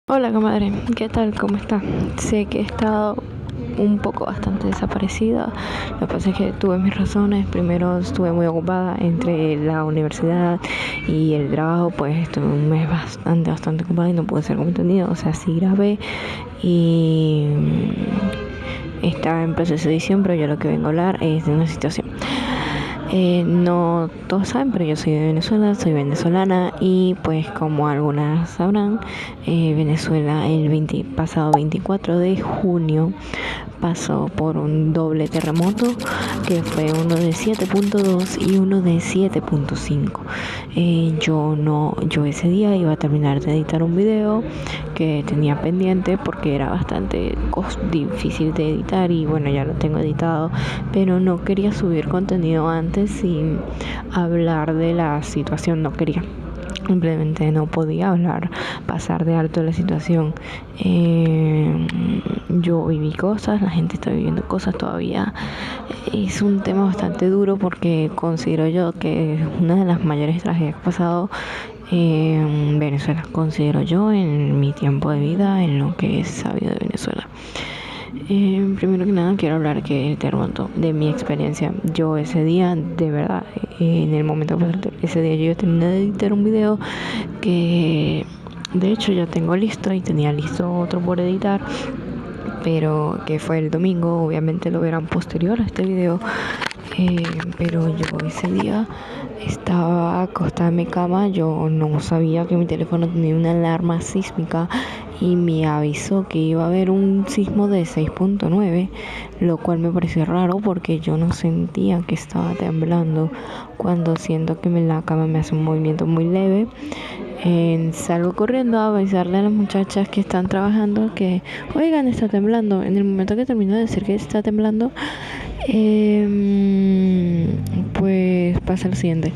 Hola, comadre, ¿qué tal? ¿Cómo está? Sé que he estado un poco bastante desaparecida. Lo que pasa es que tuve mis razones. Primero estuve muy ocupada entre la universidad y el trabajo, pues estuve un mes bastante ocupada y no pude hacer contenido. O sea, sí grabé y estaba en proceso de edición, pero yo lo que vengo a hablar es de una situación. No todos saben, pero yo soy de Venezuela, soy venezolana y pues como algunas sabrán, Venezuela pasado 24 de junio pasó por un doble terremoto que fue uno de 7.2 y uno de 7.5. Yo ese día iba a terminar de editar un video que tenía pendiente porque era bastante difícil de editar y bueno, ya lo tengo editado, pero no quería subir contenido antes sin hablar de la situación, no quería. Simplemente no podía pasar de alto la situación. Yo viví cosas, la gente está viviendo cosas todavía. Es un tema bastante duro porque considero yo que es una de las mayores tragedias que ha pasado en Venezuela. Considero yo en mi tiempo de vida, en lo que he sabido de Venezuela. Primero que nada quiero hablar que el terremoto, de mi experiencia, yo ese día, de verdad, en el momento ese día yo terminé de editar un video que de hecho ya tengo listo y tenía listo otro por editar, pero que fue el domingo, obviamente lo verán posterior a este video. Pero yo ese día estaba acostada en mi cama, yo no sabía que mi teléfono tenía una alarma sísmica y me avisó que iba a haber un sismo de 6.9, lo cual me pareció raro porque yo no sentía que estaba temblando. Cuando siento que la cama me hace un movimiento muy leve, salgo corriendo a avisarle a las muchachas que están trabajando que, oigan, está temblando. En el momento que termino de decir que está temblando, pues pasa lo siguiente.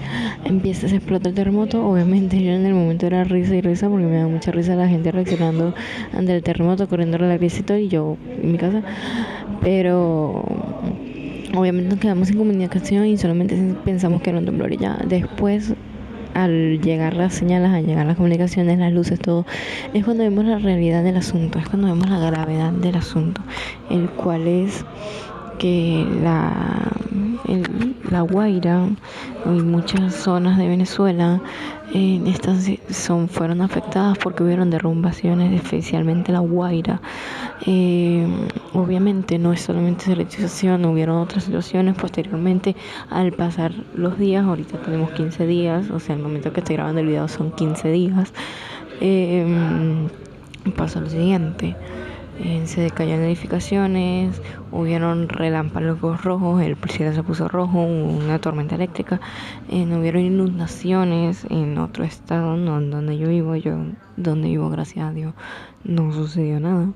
Se explota el terremoto. Obviamente yo en el momento era risa y risa porque me da mucha risa la gente reaccionando ante el terremoto, corriendo a la risa y todo, y yo en mi casa. Pero obviamente nos quedamos sin comunicación y solamente pensamos que era un temblor y ya. Después, al llegar las señales, al llegar las comunicaciones, las luces, todo, es cuando vemos la realidad del asunto, es cuando vemos la gravedad del asunto, el cual es que la Guaira y muchas zonas de Venezuela fueron afectadas porque hubieron derrumbaciones, especialmente la Guaira. Obviamente no es solamente esa situación, hubieron otras situaciones posteriormente al pasar los días. Ahorita tenemos 15 días, o sea, el momento que estoy grabando el video son 15 días. Pasó lo siguiente. Se decayeron edificaciones, hubieron relámpagos rojos, el cielo se puso rojo, una tormenta eléctrica, no hubieron inundaciones en otro estado, no donde donde vivo, gracias a Dios, no sucedió nada.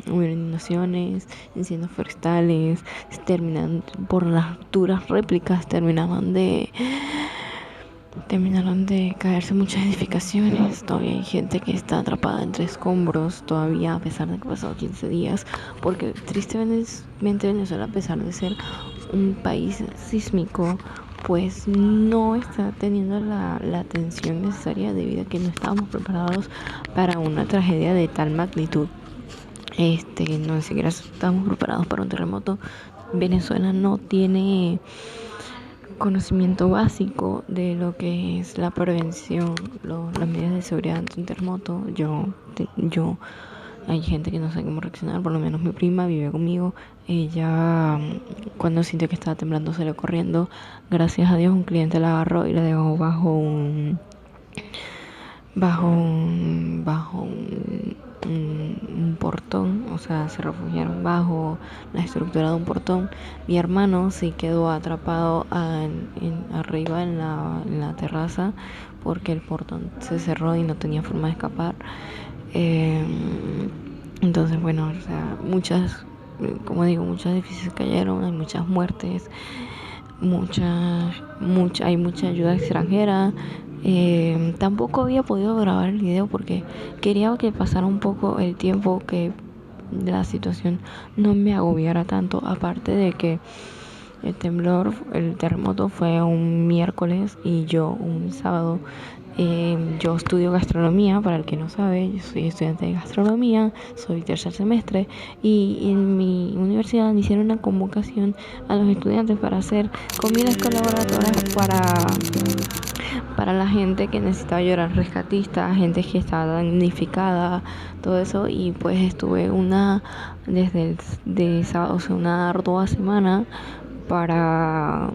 Hubieron inundaciones, incendios forestales, terminaron por las duras réplicas, terminaron de caerse muchas edificaciones. Todavía hay gente que está atrapada entre escombros, todavía a pesar de que pasado 15 días, porque tristemente Venezuela, a pesar de ser un país sísmico, pues no está teniendo la atención necesaria debido a que no estábamos preparados para una tragedia de tal magnitud. No ni siquiera estamos preparados para un terremoto. Venezuela no tiene conocimiento básico de lo que es la prevención, las medidas de seguridad ante un terremoto. Hay gente que no sabe cómo reaccionar, por lo menos mi prima vive conmigo. Ella, cuando sintió que estaba temblando, salió corriendo. Gracias a Dios, un cliente la agarró y la dejó bajo un portón, o sea, se refugiaron bajo la estructura de un portón. Mi hermano sí quedó atrapado arriba en la terraza porque el portón se cerró y no tenía forma de escapar. Entonces, bueno, o sea, como digo, muchos edificios cayeron, hay muchas muertes, hay mucha ayuda extranjera. Tampoco había podido grabar el video porque quería que pasara un poco el tiempo, que la situación no me agobiara tanto, aparte de que El terremoto fue un miércoles y yo un sábado. Yo estudio gastronomía, para el que no sabe, yo soy estudiante de gastronomía, soy tercer semestre y en mi universidad hicieron una convocación a los estudiantes para hacer comidas colaboradoras para la gente que necesitaba llorar, rescatistas, gente que estaba damnificada, todo eso. Y pues estuve desde de sábado, o sea, una ardua semana para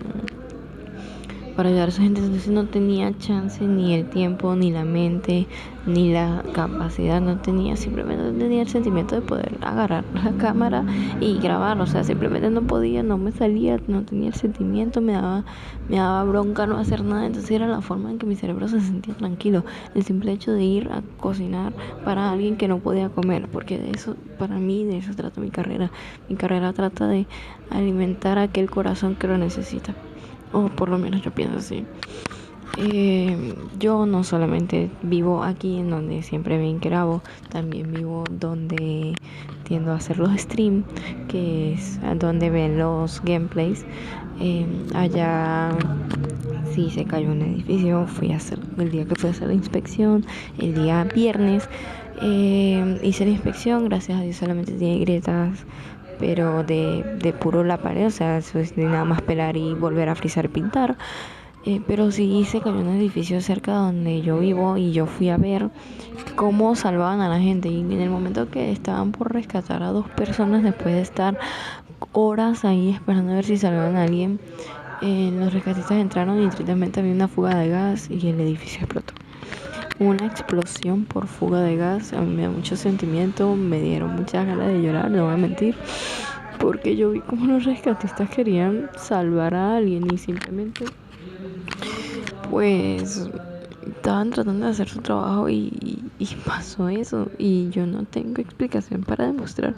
ayudar a esa gente. Entonces no tenía chance, ni el tiempo, ni la mente, ni la capacidad, no tenía, simplemente no tenía el sentimiento de poder agarrar la cámara y grabar. O sea, simplemente no podía, no me salía, no tenía el sentimiento, me daba bronca no hacer nada. Entonces era la forma en que mi cerebro se sentía tranquilo, el simple hecho de ir a cocinar para alguien que no podía comer, porque de eso, para mí, de eso trata mi carrera. Mi carrera trata de alimentar a aquel corazón que lo necesita, o por lo menos yo pienso así. Yo no solamente vivo aquí en donde siempre me grabo, también vivo donde tiendo a hacer los streams, que es donde ven los gameplays. Allá sí se cayó un edificio, el día que fui a hacer la inspección, el día viernes, hice la inspección, gracias a Dios solamente tiene grietas, pero de puro la pared, o sea, eso es de nada más pelar y volver a frizar y pintar. Pero sí se cayó un edificio cerca de donde yo vivo y yo fui a ver cómo salvaban a la gente. Y en el momento que estaban por rescatar a 2 personas, después de estar horas ahí esperando a ver si salvaban a alguien, los rescatistas entraron y inmediatamente había una fuga de gas y el edificio explotó. Una explosión por fuga de gas. A mí me da mucho sentimiento, me dieron muchas ganas de llorar, no voy a mentir, porque yo vi como los rescatistas querían salvar a alguien y simplemente pues estaban tratando de hacer su trabajo y pasó eso. Y yo no tengo explicación para demostrar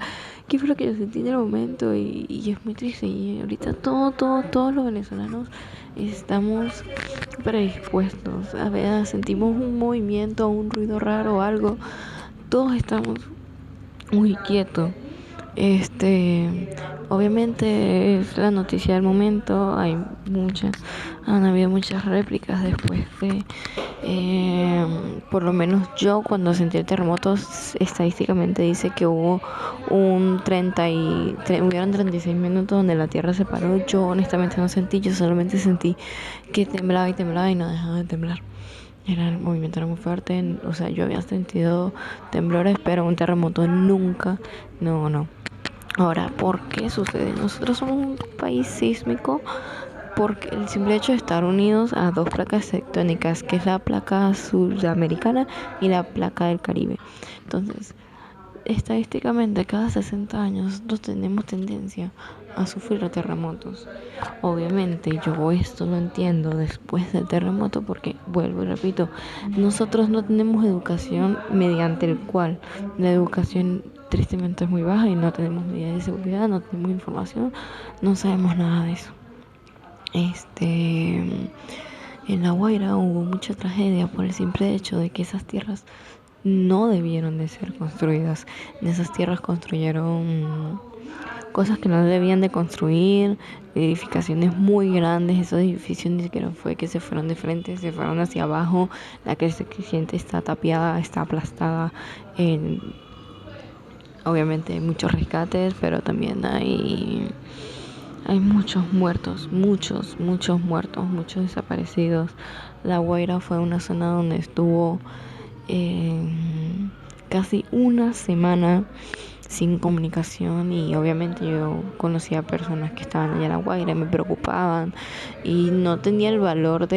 qué fue lo que yo sentí en el momento, y es muy triste. Y ahorita todos los venezolanos estamos predispuestos a ver, sentimos un movimiento, un ruido raro o algo, todos estamos muy quietos. Obviamente es la noticia del momento, han habido muchas réplicas después de, por lo menos yo cuando sentí el terremoto, estadísticamente dice que hubo hubieron 36 minutos donde la tierra se paró. Yo honestamente no sentí, yo solamente sentí que temblaba y temblaba y no dejaba de temblar. El movimiento era muy fuerte, o sea, yo había sentido temblores, pero un terremoto nunca, no. Ahora, ¿por qué sucede? Nosotros somos un país sísmico porque el simple hecho de estar unidos a 2 placas tectónicas, que es la placa sudamericana y la placa del Caribe. Entonces, estadísticamente, cada 60 años nosotros tenemos tendencia a sufrir terremotos. Obviamente, yo esto lo entiendo después del terremoto porque, vuelvo y repito, nosotros no tenemos educación mediante el cual la educación tristemente es muy baja y no tenemos medidas de seguridad, no tenemos información, no sabemos nada de eso. En La Guaira hubo mucha tragedia por el simple hecho de que esas tierras no debieron de ser construidas. En esas tierras construyeron cosas que no debían de construir, edificaciones muy grandes. Esos edificios ni siquiera fue que se fueron de frente, se fueron hacia abajo. La que se siente está tapiada, está aplastada. Obviamente hay muchos rescates, pero también hay muchos muertos, muchos muertos, muchos desaparecidos. La Guaira fue una zona donde estuvo casi una semana sin comunicación, y obviamente yo conocía personas que estaban allá en La Guaira y me preocupaban y no tenía el valor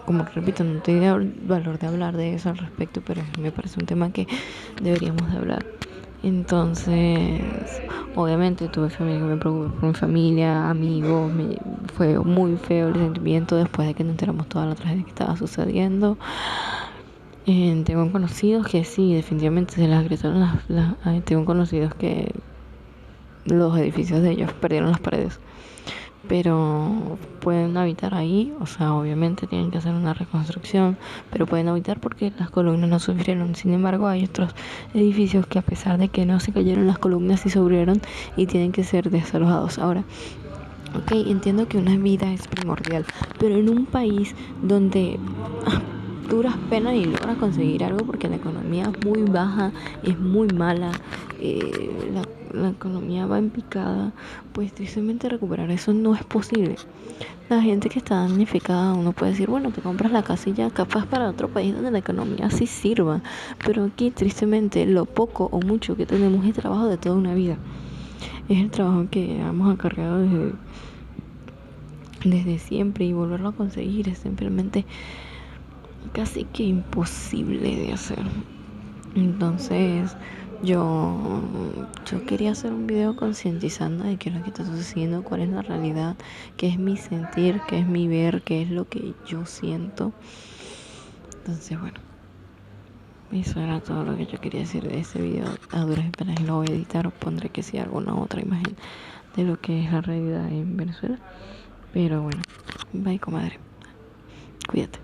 como que repito, no tenía el valor de hablar de eso al respecto, pero me parece un tema que deberíamos de hablar. Entonces, obviamente tuve familia que me preocupé por mi familia, amigos, fue muy feo el sentimiento después de que nos enteramos toda la tragedia que estaba sucediendo. Tengo conocidos que sí, definitivamente se les agregaron tengo conocidos que los edificios de ellos perdieron las paredes, pero pueden habitar ahí, o sea, obviamente tienen que hacer una reconstrucción, pero pueden habitar porque las columnas no sufrieron. Sin embargo, hay otros edificios que a pesar de que no se cayeron las columnas sí sufrieron y tienen que ser desalojados. Ahora, ok, entiendo que una vida es primordial, pero en un país donde duras penas y logras conseguir algo porque la economía es muy baja, es muy mala, la economía va en picada, pues tristemente recuperar eso no es posible. La gente que está damnificada, uno puede decir, bueno, te compras la casilla capaz para otro país donde la economía sí sirva, pero aquí tristemente lo poco o mucho que tenemos es trabajo de toda una vida. Es el trabajo que hemos acarreado desde siempre y volverlo a conseguir es simplemente casi que imposible de hacer. Entonces yo quería hacer un video concientizando de qué es lo que está sucediendo, cuál es la realidad, qué es mi sentir, qué es mi ver, qué es lo que yo siento. Entonces bueno, eso era todo lo que yo quería decir de este video. A duras penas lo voy a editar o pondré que sea alguna otra imagen de lo que es la realidad en Venezuela. Pero bueno, bye comadre, cuídate.